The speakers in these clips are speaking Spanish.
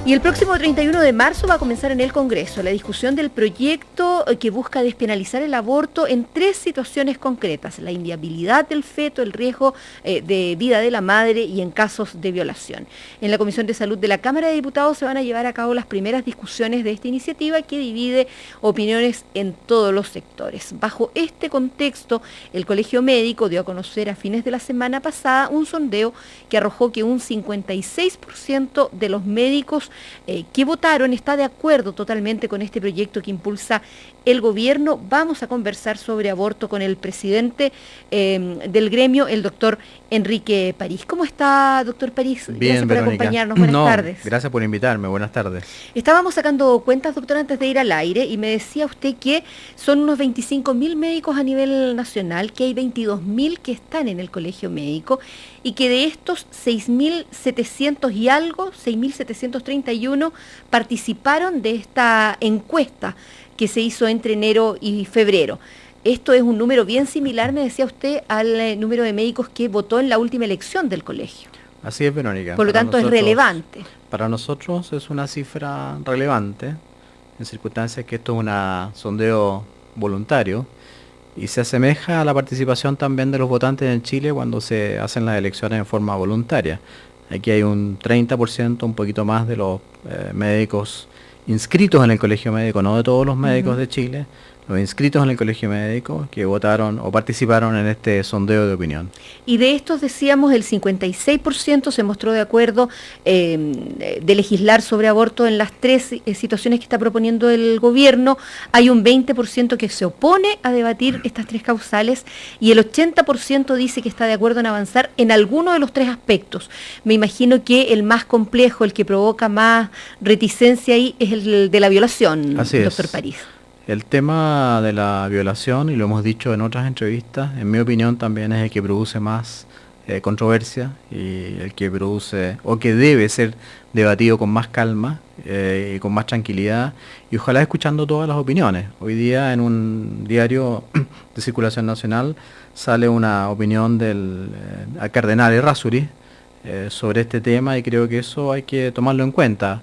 Y el próximo 31 de marzo va a comenzar en el Congreso la discusión del proyecto que busca despenalizar el aborto en 3 situaciones concretas: la inviabilidad del feto, el riesgo de vida de la madre y en casos de violación. En la Comisión de Salud de la Cámara de Diputados se van a llevar a cabo las primeras discusiones de esta iniciativa, que divide opiniones en todos los sectores. Bajo este contexto, el Colegio Médico dio a conocer a fines de la semana pasada un sondeo que arrojó que un 56% de los médicos que votaron está de acuerdo totalmente con este proyecto que impulsa el gobierno. Vamos a conversar sobre aborto con el presidente del gremio, el doctor Enrique París. ¿Cómo está, doctor París? Bien, gracias por Verónica. acompañarnos. Buenas tardes. Gracias por invitarme. Buenas tardes. Estábamos sacando cuentas, doctor, antes de ir al aire, y me decía usted que son unos 25.000 médicos a nivel nacional, que hay 22.000 que están en el colegio médico, y que de estos 6.700 y algo, 6.731, participaron de esta encuesta que se hizo entre enero y febrero. Esto es un número bien similar, me decía usted, al número de médicos que votó en la última elección del colegio. Así es, Verónica. Por lo tanto, es relevante. Para nosotros es una cifra relevante, en circunstancias que esto es un sondeo voluntario, y se asemeja a la participación también de los votantes en Chile cuando se hacen las elecciones en forma voluntaria. Aquí hay un 30%, un poquito más, de los médicos inscritos en el colegio médico, no de todos los médicos de Chile, los inscritos en el colegio médico que votaron o participaron en este sondeo de opinión. Y de estos, decíamos, el 56% se mostró de acuerdo de legislar sobre aborto en las 3 situaciones que está proponiendo el gobierno. Hay un 20% que se opone a debatir estas 3 causales, y el 80% dice que está de acuerdo en avanzar en alguno de los 3 aspectos. Me imagino que el más complejo, el que provoca más reticencia ahí, es el de la violación, Así doctor es. París. El tema de la violación, y lo hemos dicho en otras entrevistas, en mi opinión también es el que produce más controversia, y el que produce, o que debe ser debatido con más calma y con más tranquilidad, y ojalá escuchando todas las opiniones. Hoy día en un diario de circulación nacional sale una opinión del cardenal Errázuriz sobre este tema, y creo que eso hay que tomarlo en cuenta.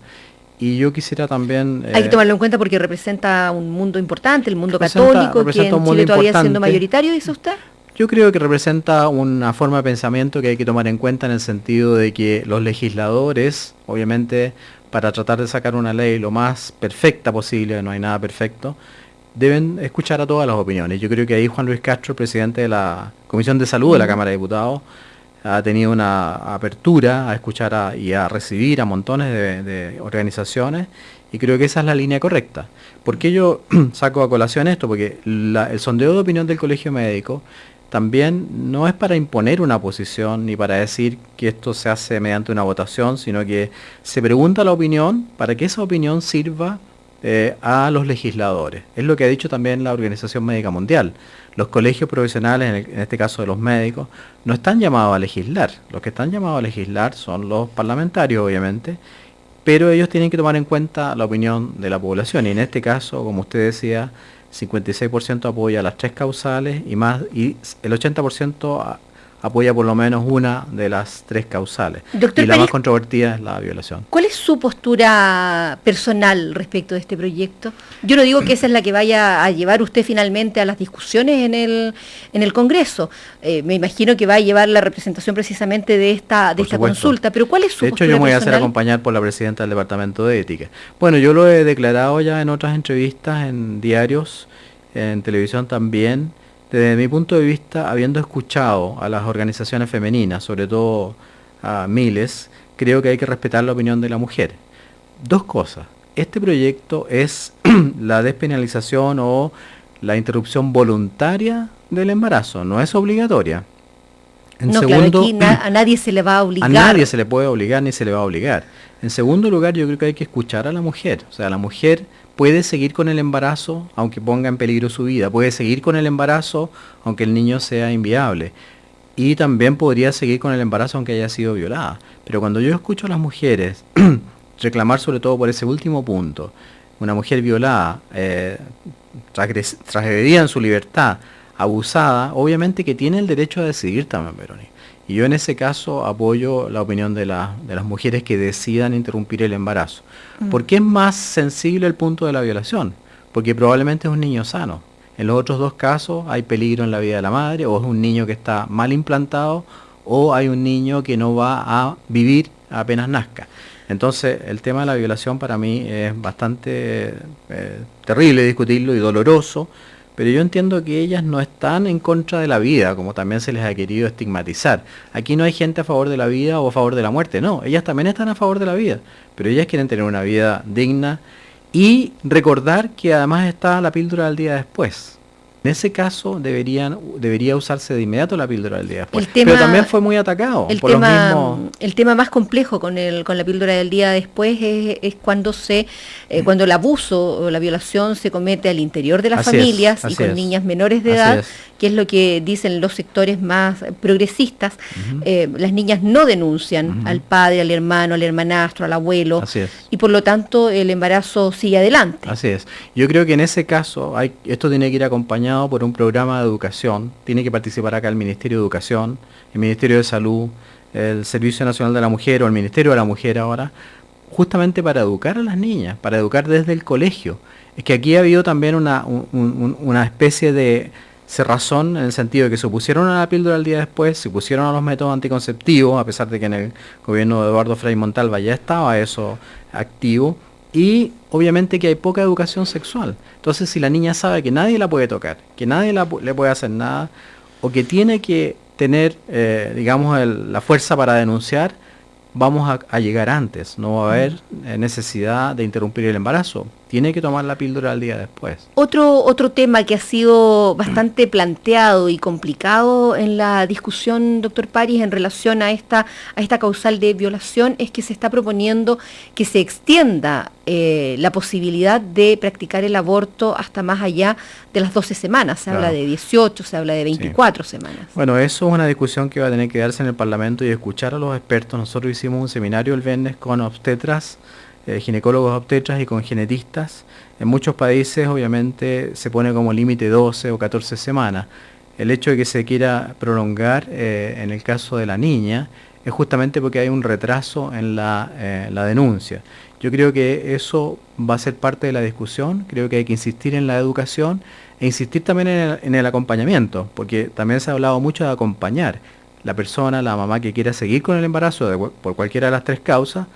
Y yo quisiera también... Hay que tomarlo en cuenta porque representa un mundo importante, el mundo católico, que en Chile todavía siendo mayoritario, dice usted. Yo creo que representa una forma de pensamiento que hay que tomar en cuenta, en el sentido de que los legisladores, obviamente, para tratar de sacar una ley lo más perfecta posible, no hay nada perfecto, deben escuchar a todas las opiniones. Yo creo que ahí Juan Luis Castro, el presidente de la Comisión de Salud de la Cámara de Diputados, ha tenido una apertura a escuchar y a recibir a montones de organizaciones, y creo que esa es la línea correcta. ¿Por qué yo saco a colación esto? Porque el sondeo de opinión del Colegio Médico también no es para imponer una posición ni para decir que esto se hace mediante una votación, sino que se pregunta la opinión para que esa opinión sirva a los legisladores. Es lo que ha dicho también la Organización Médica Mundial. Los colegios profesionales, en este caso de los médicos, no están llamados a legislar. Los que están llamados a legislar son los parlamentarios, obviamente, pero ellos tienen que tomar en cuenta la opinión de la población. Y en este caso, como usted decía, 56% apoya las 3 causales, y el 80% apoya por lo menos una de las 3 causales. Doctor y la París, más controvertida es la violación. ¿cuál es su postura personal respecto de este proyecto? Yo no digo que esa es la que vaya a llevar usted finalmente a las discusiones en el Congreso. Me imagino que va a llevar la representación precisamente de esta consulta. Pero ¿cuál es su postura personal? De hecho, yo me voy a hacer acompañar por la presidenta del Departamento de Ética. Bueno, yo lo he declarado ya en otras entrevistas, en diarios, en televisión también. Desde mi punto de vista, habiendo escuchado a las organizaciones femeninas, sobre todo a miles, creo que hay que respetar la opinión de la mujer. 2 cosas. Este proyecto es la despenalización o la interrupción voluntaria del embarazo, no es obligatoria. Claro, aquí a nadie se le va a obligar. A nadie se le puede obligar ni se le va a obligar. En segundo lugar, yo creo que hay que escuchar a la mujer. O sea, la mujer puede seguir con el embarazo aunque ponga en peligro su vida, puede seguir con el embarazo aunque el niño sea inviable, y también podría seguir con el embarazo aunque haya sido violada. Pero cuando yo escucho a las mujeres reclamar, sobre todo por ese último punto, una mujer violada, transgredida en su libertad, abusada, obviamente que tiene el derecho a decidir también, Verónica. Y yo en ese caso apoyo la opinión de las mujeres que decidan interrumpir el embarazo. ¿Por qué es más sensible el punto de la violación? Porque probablemente es un niño sano. En los otros dos casos hay peligro en la vida de la madre, o es un niño que está mal implantado, o hay un niño que no va a vivir apenas nazca. Entonces, el tema de la violación para mí es bastante terrible discutirlo y doloroso, pero yo entiendo que ellas no están en contra de la vida, como también se les ha querido estigmatizar. Aquí no hay gente a favor de la vida o a favor de la muerte, no, ellas también están a favor de la vida, pero ellas quieren tener una vida digna y recordar que además está la píldora del día después. En ese caso debería usarse de inmediato la píldora del día después. Pero también fue muy atacado por los mismos. El tema más complejo con la píldora del día después es cuando cuando el abuso o la violación se comete al interior de las familias y con niñas menores de edad, que es lo que dicen los sectores más progresistas. Las niñas no denuncian al padre, al hermano, al hermanastro, al abuelo, y por lo tanto el embarazo sigue adelante. Así es. Yo creo que en ese caso esto tiene que ir acompañado por un programa de educación. Tiene que participar acá el Ministerio de Educación, el Ministerio de Salud, el Servicio Nacional de la Mujer o el Ministerio de la Mujer ahora, justamente para educar a las niñas, para educar desde el colegio. Es que aquí ha habido también una especie de cerrazón en el sentido de que se opusieron a la píldora el día después, se opusieron a los métodos anticonceptivos, a pesar de que en el gobierno de Eduardo Frei Montalva ya estaba eso activo. Y obviamente que hay poca educación sexual. Entonces, si la niña sabe que nadie la puede tocar, que nadie le puede hacer nada, o que tiene que tener, la fuerza para denunciar, vamos a llegar antes. No va a haber necesidad de interrumpir el embarazo. Tiene que tomar la píldora al día después. Otro tema que ha sido bastante planteado y complicado en la discusión, doctor París, en relación a esta causal de violación, es que se está proponiendo que se extienda la posibilidad de practicar el aborto hasta más allá de las 12 semanas. Se habla de 18, se habla de 24 semanas. Bueno, eso es una discusión que va a tener que darse en el Parlamento y escuchar a los expertos. Nosotros hicimos un seminario el viernes con obstetras, ginecólogos obstetras y con genetistas. En muchos países obviamente se pone como límite 12 o 14 semanas. El hecho de que se quiera prolongar en el caso de la niña es justamente porque hay un retraso en la denuncia. Yo creo que eso va a ser parte de la discusión. Creo que hay que insistir en la educación e insistir también en el acompañamiento, porque también se ha hablado mucho de acompañar. La persona, la mamá que quiera seguir con el embarazo por cualquiera de las tres causas,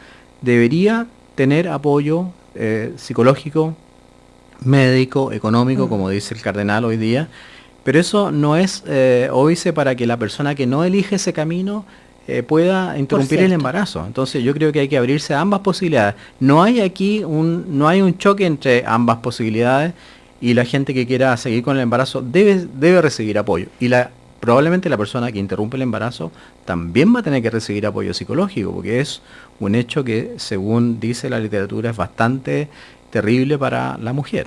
debería tener apoyo psicológico, médico, económico, como dice el cardenal hoy día, pero eso no es óbice para que la persona que no elige ese camino pueda interrumpir el embarazo. Entonces yo creo que hay que abrirse a ambas posibilidades. No hay aquí no hay un choque entre ambas posibilidades, y la gente que quiera seguir con el embarazo debe recibir apoyo. Y probablemente la persona que interrumpe el embarazo también va a tener que recibir apoyo psicológico, porque es un hecho que, según dice la literatura, es bastante terrible para la mujer.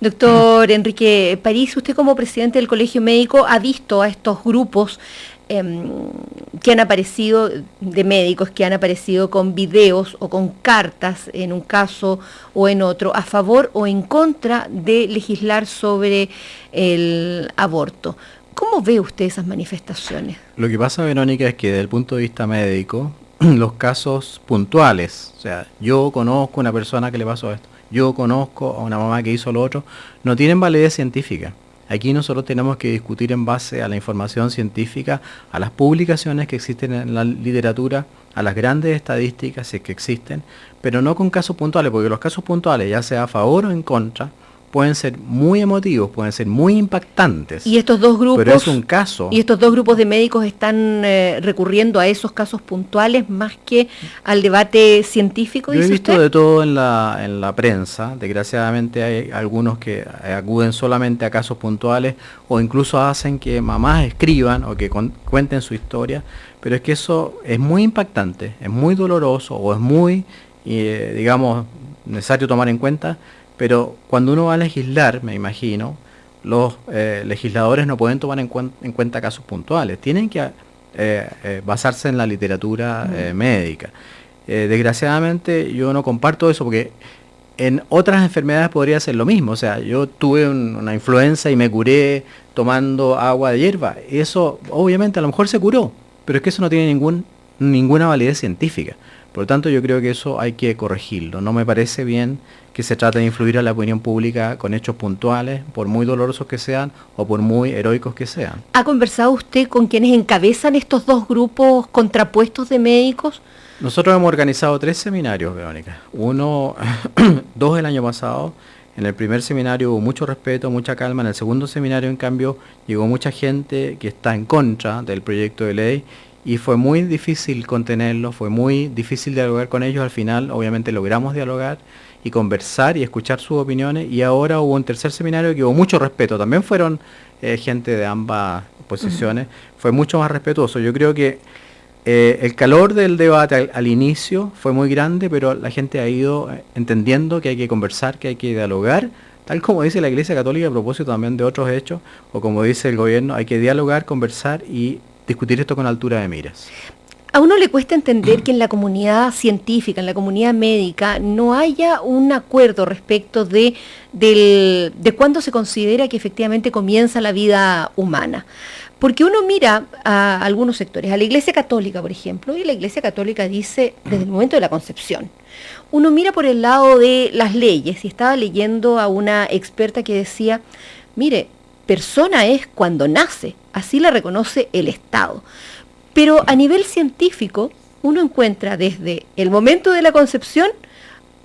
Doctor Enrique París, usted como presidente del Colegio Médico ha visto a estos grupos que han aparecido, de médicos que han aparecido con videos o con cartas en un caso o en otro, a favor o en contra de legislar sobre el aborto. ¿Cómo ve usted esas manifestaciones? Lo que pasa, Verónica, es que desde el punto de vista médico, los casos puntuales, o sea, yo conozco una persona que le pasó esto, yo conozco a una mamá que hizo lo otro, no tienen validez científica. Aquí nosotros tenemos que discutir en base a la información científica, a las publicaciones que existen en la literatura, a las grandes estadísticas, si es que existen, pero no con casos puntuales, porque los casos puntuales, ya sea a favor o en contra, pueden ser muy emotivos, pueden ser muy impactantes. Y estos dos grupos, pero es un caso. Y estos dos grupos de médicos están recurriendo a esos casos puntuales más que al debate científico. Yo he visto de todo en la prensa. Desgraciadamente hay algunos que acuden solamente a casos puntuales, o incluso hacen que mamás escriban o que cuenten su historia. Pero es que eso es muy impactante, es muy doloroso, o es muy, necesario tomar en cuenta. Pero cuando uno va a legislar, me imagino, los legisladores no pueden tomar en cuenta casos puntuales. Tienen que basarse en la literatura médica. Desgraciadamente yo no comparto eso, porque en otras enfermedades podría ser lo mismo. O sea, yo tuve una influenza y me curé tomando agua de hierba. Eso obviamente a lo mejor se curó, pero es que eso no tiene ninguna validez científica. Por lo tanto, yo creo que eso hay que corregirlo. No me parece bien que se trate de influir a la opinión pública con hechos puntuales, por muy dolorosos que sean o por muy heroicos que sean. ¿Ha conversado usted con quienes encabezan estos dos grupos contrapuestos de médicos? Nosotros hemos organizado 3 seminarios, Verónica. Dos el año pasado. En el primer seminario hubo mucho respeto, mucha calma. En el segundo seminario, en cambio, llegó mucha gente que está en contra del proyecto de ley y fue muy difícil contenerlo, fue muy difícil dialogar con ellos. Al final, obviamente, logramos dialogar y conversar y escuchar sus opiniones, y ahora hubo un tercer seminario que hubo mucho respeto. También fueron gente de ambas posiciones, fue mucho más respetuoso. Yo creo que el calor del debate al inicio fue muy grande, pero la gente ha ido entendiendo que hay que conversar, que hay que dialogar, tal como dice la Iglesia Católica a propósito también de otros hechos, o como dice el gobierno, hay que dialogar, conversar y discutir esto con altura de miras. A uno le cuesta entender que en la comunidad científica, en la comunidad médica, no haya un acuerdo respecto de cuándo se considera que efectivamente comienza la vida humana. Porque uno mira a algunos sectores, a la Iglesia Católica, por ejemplo, y la Iglesia Católica dice desde el momento de la concepción. Uno mira por el lado de las leyes, y estaba leyendo a una experta que decía, mire, persona es cuando nace, así la reconoce el Estado. Pero a nivel científico, uno encuentra desde el momento de la concepción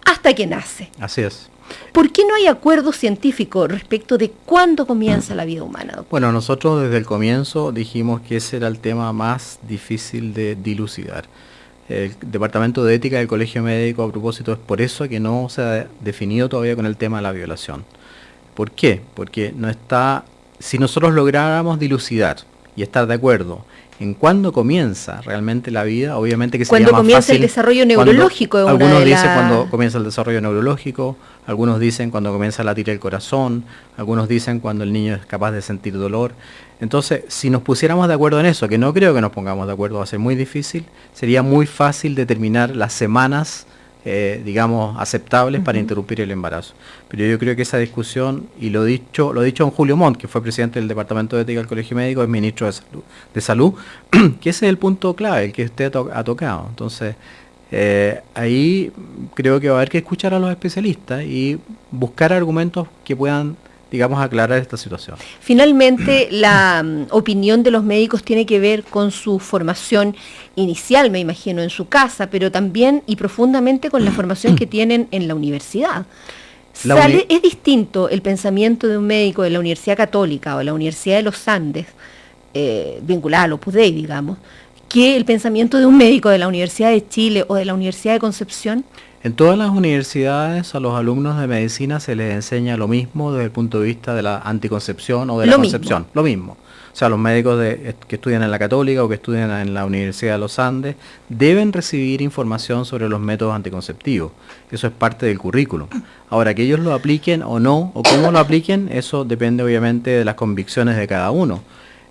hasta que nace. Así es. ¿Por qué no hay acuerdo científico respecto de cuándo comienza la vida humana, doctor? Bueno, nosotros desde el comienzo dijimos que ese era el tema más difícil de dilucidar. El Departamento de Ética del Colegio Médico, a propósito, es por eso que no se ha definido todavía con el tema de la violación. ¿Por qué? Porque no está, si nosotros lográramos dilucidar y estar de acuerdo en cuándo comienza realmente la vida, obviamente que sería más fácil. Cuando comienza el desarrollo neurológico. Algunos dicen cuando comienza el desarrollo neurológico, algunos dicen cuando comienza a latir el corazón, algunos dicen cuando el niño es capaz de sentir dolor. Entonces, si nos pusiéramos de acuerdo en eso, que no creo que nos pongamos de acuerdo, va a ser muy difícil, sería muy fácil determinar las semanas, digamos, aceptables para interrumpir el embarazo. Pero yo creo que esa discusión, y lo dicho don Julio Montt, que fue presidente del Departamento de Ética del Colegio Médico, es ministro de Salud, que ese es el punto clave, el que usted ha tocado. Entonces, ahí creo que va a haber que escuchar a los especialistas y buscar argumentos que puedan, digamos, aclarar esta situación. Finalmente, la opinión de los médicos tiene que ver con su formación inicial, me imagino, en su casa, pero también y profundamente con la formación que tienen en la universidad. Es distinto el pensamiento de un médico de la Universidad Católica o de la Universidad de los Andes, vinculada al Opus Dei, digamos, que el pensamiento de un médico de la Universidad de Chile o de la Universidad de Concepción. En todas las universidades a los alumnos de medicina se les enseña lo mismo desde el punto de vista de la anticoncepción o de la concepción. Lo mismo. O sea, los médicos que estudian en la Católica o que estudian en la Universidad de los Andes deben recibir información sobre los métodos anticonceptivos. Eso es parte del currículum. Ahora, que ellos lo apliquen o no, o cómo lo apliquen, eso depende obviamente de las convicciones de cada uno.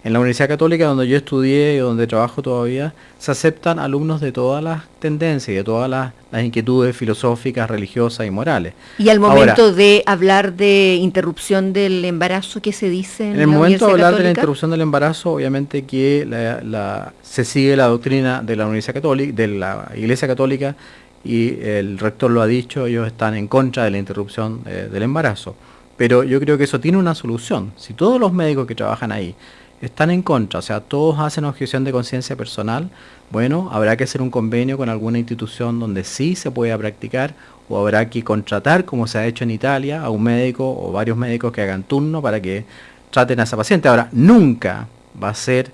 En la Universidad Católica, donde yo estudié y donde trabajo todavía, se aceptan alumnos de todas las tendencias y de todas las inquietudes filosóficas, religiosas y morales. Y al momento de hablar de interrupción del embarazo, ¿qué se dice en la Universidad Católica? En el momento de hablar de la interrupción del embarazo, obviamente que se sigue la doctrina de la Universidad Católica, de la Iglesia Católica, y el rector lo ha dicho, ellos están en contra de la interrupción del embarazo. Pero yo creo que eso tiene una solución. Si todos los médicos que trabajan ahí están en contra, o sea, todos hacen objeción de conciencia personal, bueno, habrá que hacer un convenio con alguna institución donde sí se pueda practicar, o habrá que contratar, como se ha hecho en Italia, a un médico o varios médicos que hagan turno para que traten a esa paciente. Ahora, nunca va a ser,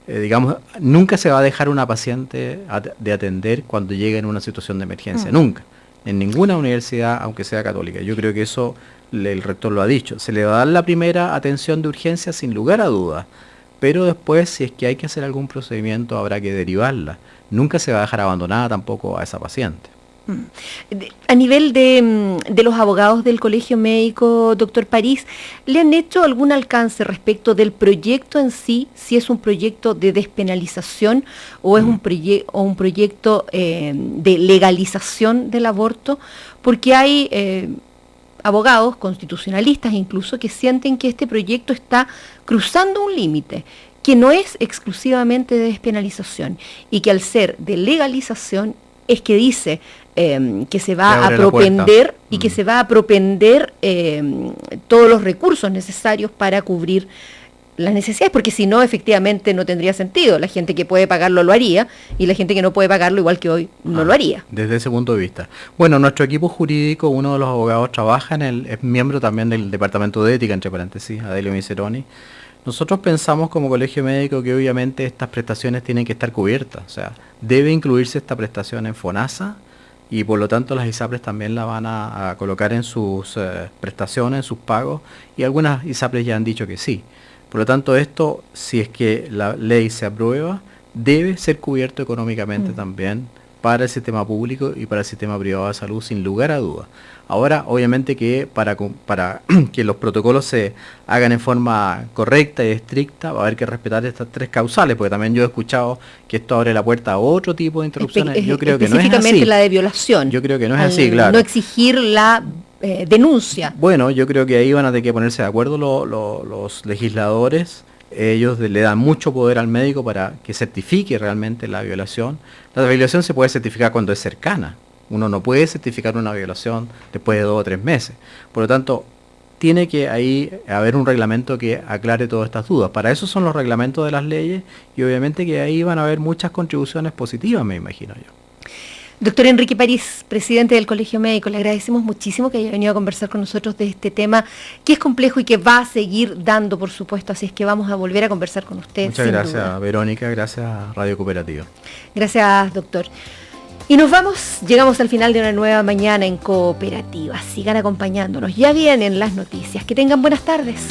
digamos, nunca se va a dejar una paciente de atender cuando llegue en una situación de emergencia, nunca, en ninguna universidad, aunque sea católica. Yo creo que eso el rector lo ha dicho, se le va a dar la primera atención de urgencia sin lugar a dudas, pero después si es que hay que hacer algún procedimiento habrá que derivarla. Nunca se va a dejar abandonada tampoco a esa paciente. A nivel de los abogados del Colegio Médico, doctor París, ¿le han hecho algún alcance respecto del proyecto en sí, si es un proyecto de despenalización o es un proyecto de legalización del aborto? Porque hay abogados constitucionalistas incluso que sienten que este proyecto está cruzando un límite que no es exclusivamente de despenalización y que al ser de legalización es que dice que se va a propender y que se va a propender todos los recursos necesarios para cubrir las necesidades, porque si no, efectivamente no tendría sentido. La gente que puede pagarlo lo haría y la gente que no puede pagarlo, igual que hoy, no lo haría. Desde ese punto de vista. Bueno, nuestro equipo jurídico, uno de los abogados trabaja es miembro también del Departamento de Ética, entre paréntesis, Adelio Miseroni. Nosotros pensamos como colegio médico que obviamente estas prestaciones tienen que estar cubiertas, o sea, debe incluirse esta prestación en FONASA y por lo tanto las ISAPRES también la van a colocar en sus prestaciones, en sus pagos, y algunas ISAPRES ya han dicho que sí. Por lo tanto, esto, si es que la ley se aprueba, debe ser cubierto económicamente también para el sistema público y para el sistema privado de salud, sin lugar a dudas. Ahora, obviamente que para que los protocolos se hagan en forma correcta y estricta, va a haber que respetar estas tres causales, porque también yo he escuchado que esto abre la puerta a otro tipo de interrupciones. Yo creo que no es así. Específicamente la de violación. Yo creo que no es así, claro. No exigir la denuncia. Bueno, yo creo que ahí van a tener que ponerse de acuerdo los legisladores. Ellos le dan mucho poder al médico para que certifique realmente la violación. La violación se puede certificar cuando es cercana. Uno no puede certificar una violación después de 2 o 3 meses. Por lo tanto, tiene que ahí haber un reglamento que aclare todas estas dudas. Para eso son los reglamentos de las leyes y obviamente que ahí van a haber muchas contribuciones positivas, me imagino yo. Doctor Enrique París, presidente del Colegio Médico, le agradecemos muchísimo que haya venido a conversar con nosotros de este tema que es complejo y que va a seguir dando, por supuesto, así es que vamos a volver a conversar con usted. Muchas gracias, Verónica, gracias a Radio Cooperativa. Gracias, doctor. Y nos vamos, llegamos al final de una nueva mañana en Cooperativa. Sigan acompañándonos, ya vienen las noticias. Que tengan buenas tardes.